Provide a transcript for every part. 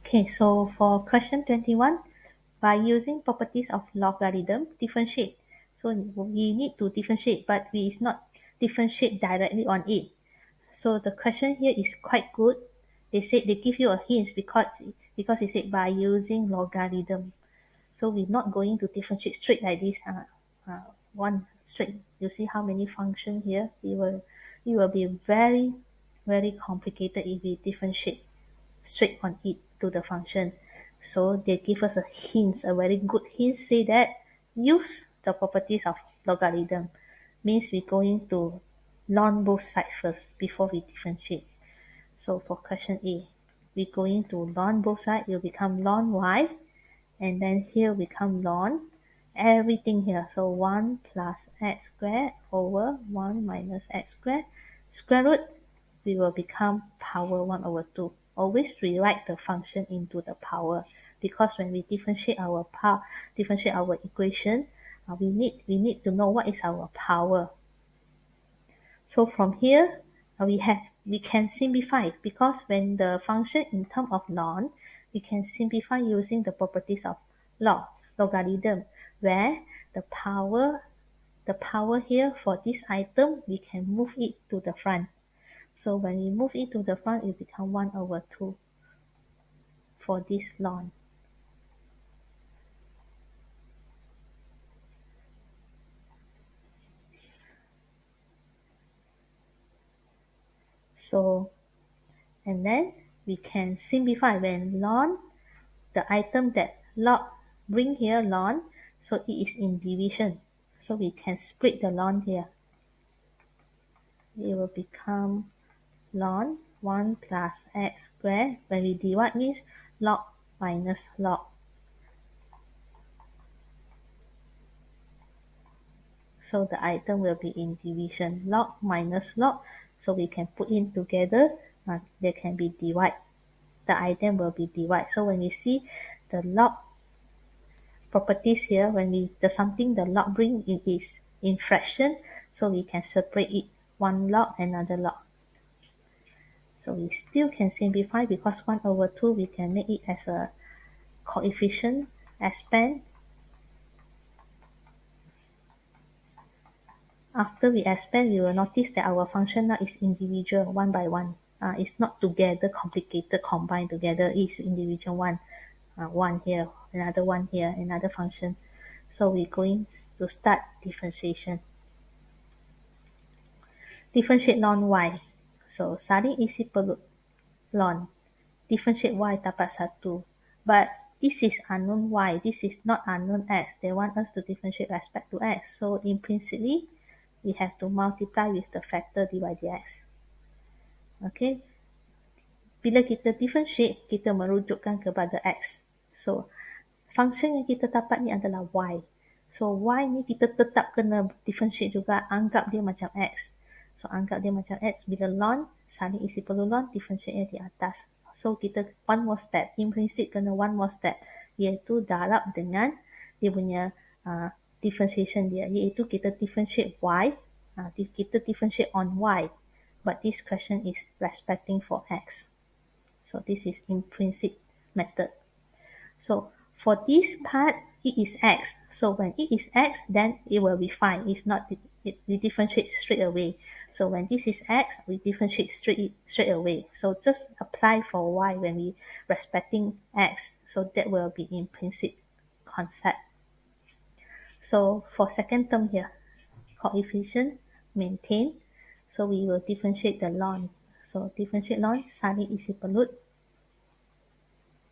Okay, so for question 21, by using properties of logarithm, differentiate. So we need to differentiate, but we is not differentiate directly on it. So the question here is quite good. They said they give you a hint because it said by using logarithm. So we're not going to differentiate straight like this. One straight. You see how many functions here? It will be very, very complicated if we differentiate straight on it to the function. So they give us a hint, a very good hint, say that use the properties of logarithm. Means we're going to learn both sides first before we differentiate. So for question A, we're going to learn both sides. It will become ln y, and then here we come ln everything here. So 1 plus x squared over 1 minus x squared. Square root, we will become power 1 over 2. Always rewrite the function into the power, because when we differentiate our equation, we need to know what is our power. So from here, we can simplify, because when the function in terms of ln, we can simplify using the properties of logarithm, where the power here for this item, we can move it to the front. So when we move it to the front, it becomes 1 over 2 for this ln. So, and then we can simplify when ln, the item that log bring here ln, so it is in division. So we can split the ln here. It will become ln 1 plus x squared. When we divide means log minus log. So the item will be in division, log minus log. So we can put in together, they can be divide. The item will be divide. So when we see the log properties here, when the something the log bring, it is in fraction, so we can separate it, one log, another log. So we still can simplify, because 1 over 2, we can make it as a coefficient, expand. After we expand, we will notice that our function now is individual, one by one. It's not together, complicated, combined together. It's individual one. One here, another one here, another function. So we're going to start differentiation. Differentiate ln y. So saling isi perut ln. Differentiate y dapat 1. But this is unknown y. This is not unknown x. They want us to differentiate respect to x. So implicitly, we have to multiply with the factor dy dx. Okay. Bila kita differentiate, kita merujukkan kepada x. So, function yang kita dapat ni adalah y. So, y ni kita tetap kena differentiate juga, anggap dia macam x. So, anggap dia macam x. Bila ln, saling isi perlu ln, differentiate-nya di atas. So, kita one more step. Implicit kena one more step. Iaitu darab dengan dia punya differentiation dia. Iaitu kita differentiate y. Kita differentiate on y. But this question is respecting for x. So, this is implicit method. So, for this part, it is x. So when it is x, then it will be fine. It's not, we differentiate straight away. So when this is x, we differentiate straight away. So just apply for y when we respecting x. So that will be implicit concept. So for second term here, coefficient maintain. So we will differentiate the ln. So differentiate ln, saling isi perut.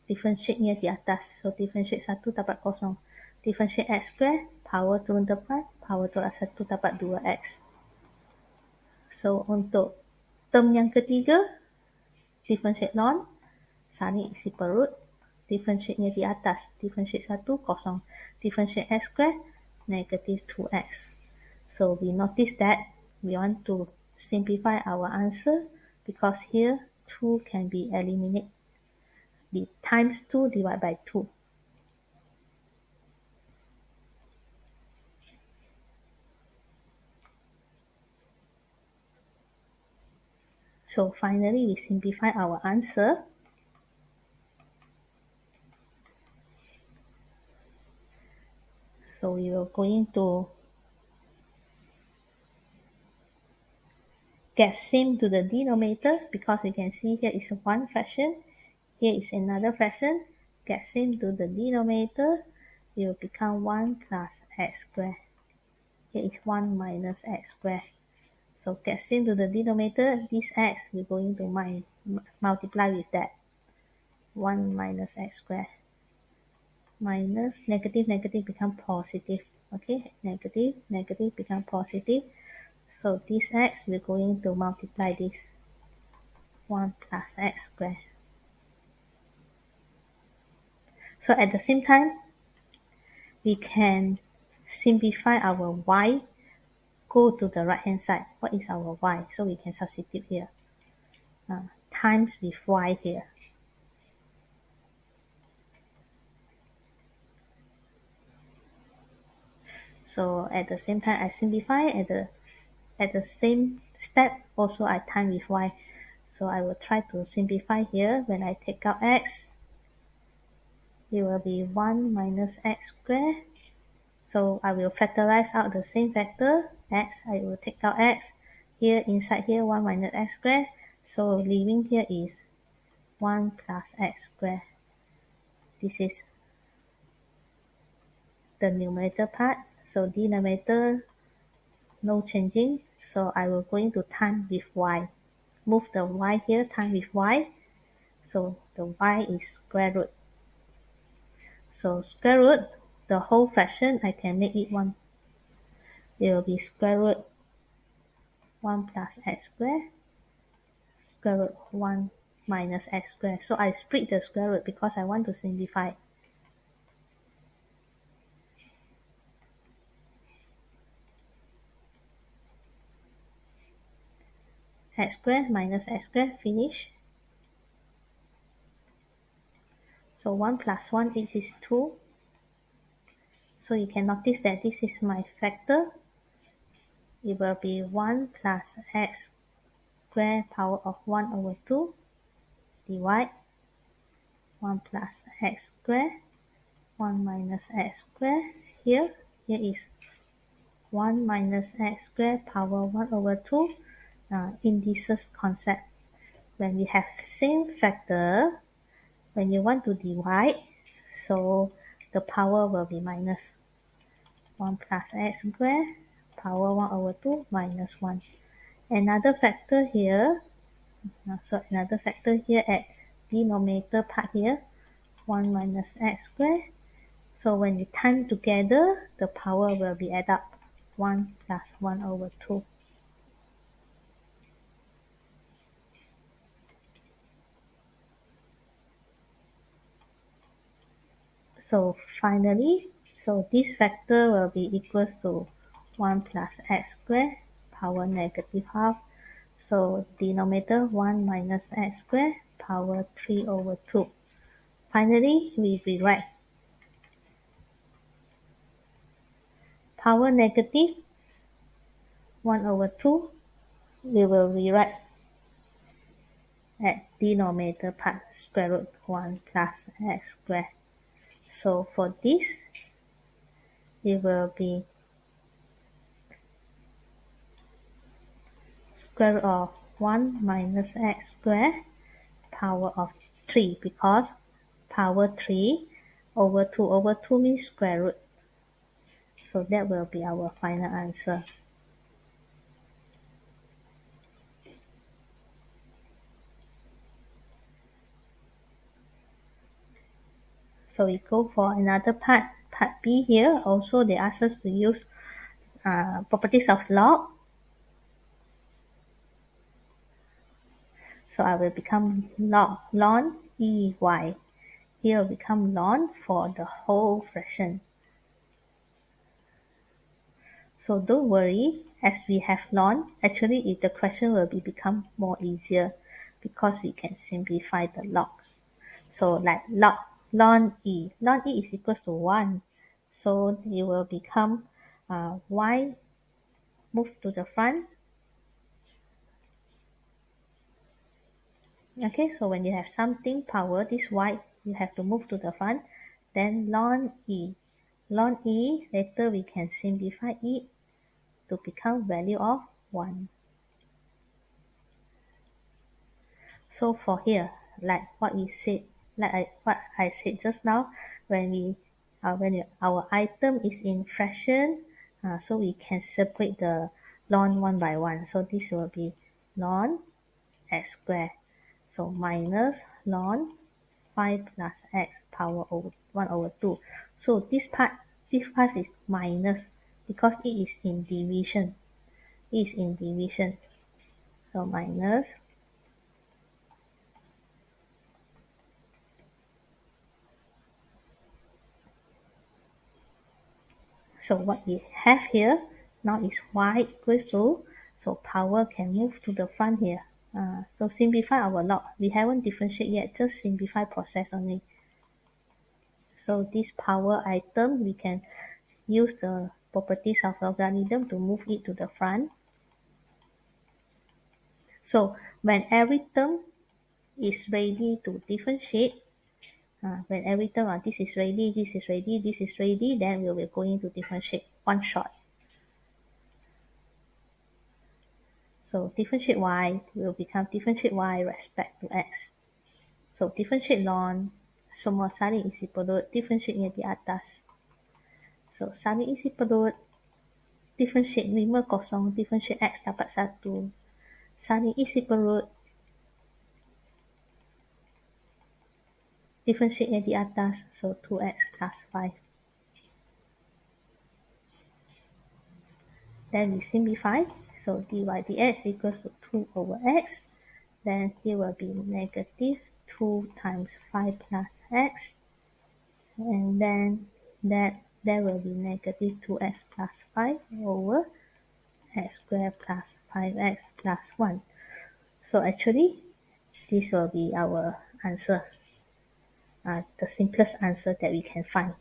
Differentiate-nya di atas. So, differentiate 1 dapat kosong. Differentiate x square, power turun depan, power tolak 1 dapat 2x. So, untuk term yang ketiga, differentiate ln, saling isi perut, differentiate-nya di atas. Differentiate 1, kosong. Differentiate x square, negative 2x. So, we notice that we want to simplify our answer, because here 2 can be eliminated. The times 2 divided by 2. So finally, we simplify our answer. So we are going to get same to the denominator because we can see here is one fraction, here is another fraction. Get same to the denominator, it will become 1 plus x squared. Here is 1 minus x squared. So get same to the denominator, this x we're going to multiply with that. 1 minus x squared. Minus negative, negative become positive. Okay, negative, negative become positive. So this x we're going to multiply this 1 plus x squared. So at the same time, we can simplify our y, go to the right hand side. What is our y? So we can substitute here. Times with y here. So at the same time I simplify, at the same step also I time with y. So I will try to simplify here. When I take out x, it will be 1 minus x squared. So I will factorize out the same factor, x, I will take out x. Here, inside here, 1 minus x squared. So leaving here is 1 plus x squared. This is the numerator part. So denominator, no changing. So I will going to time with y. Move the y here, time with y. So the y is square root. So square root, the whole fraction, I can make it 1. It will be square root 1 plus x squared, square root 1 minus x squared. So I split the square root because I want to simplify. X squared minus x squared, finish. So 1 plus 1 is 2. So you can notice that this is my factor. It will be 1 plus x squared power of 1 over 2 divide 1 plus x squared, 1 minus x squared. Here is 1 minus x squared power 1 over 2. Indices concept. When we have same factor, when you want to divide, so the power will be minus 1 plus x squared power 1 over 2 minus 1. Another factor here, another factor here at denominator part here, 1 minus x squared. So when you time together, the power will be add up 1 plus 1 over 2. So finally, so this factor will be equals to 1 plus x squared power negative half. So denominator 1 minus x squared power 3 over 2. Finally, we rewrite power negative 1 over 2. We will rewrite at denominator part square root 1 plus x squared. So for this, it will be square root of 1 minus x squared power of 3, because power 3 over 2 means square root. So that will be our final answer. So we go for another part, part B here. Also, they ask us to use properties of log. So I will become ln EY. Here will become ln for the whole fraction. So don't worry, as we have ln, actually the question will become more easier because we can simplify the log. So like ln E is equals to 1. So it will become y move to the front. Okay, so when you have something power, this y, you have to move to the front. Then ln E ln e, later we can simplify it to become value of 1. So for here, like what we said, what I said just now, when our item is in fraction, so we can separate the ln one by one. So this will be ln x squared. So minus ln 5 plus x power over 1 over 2. So this part is minus because it is in division. It is in division. So minus. So what we have here now is y equals to, so power can move to the front here. So simplify our log. We haven't differentiate yet, just simplify process only. So this power item, we can use the properties of logarithm to move it to the front. So when every term is ready to differentiate, when every term this is ready, this is ready, this is ready, then we will go into differentiate one shot. So differentiate y will become differentiate y respect to x. So differentiate ln, semua saling isi perut, differentiate-nya di atas. So saling isi perut, differentiate 50, differentiate x dapat 1. Saling isi perut, differentiate-nya di atas, so 2x plus 5. Then we simplify, so dy dx equals to 2 over x. Then here will be negative 2 times 5 plus x. And then there will be negative 2x plus 5 over x squared plus 5x plus 1. So actually, this will be our answer, the simplest answer that we can find.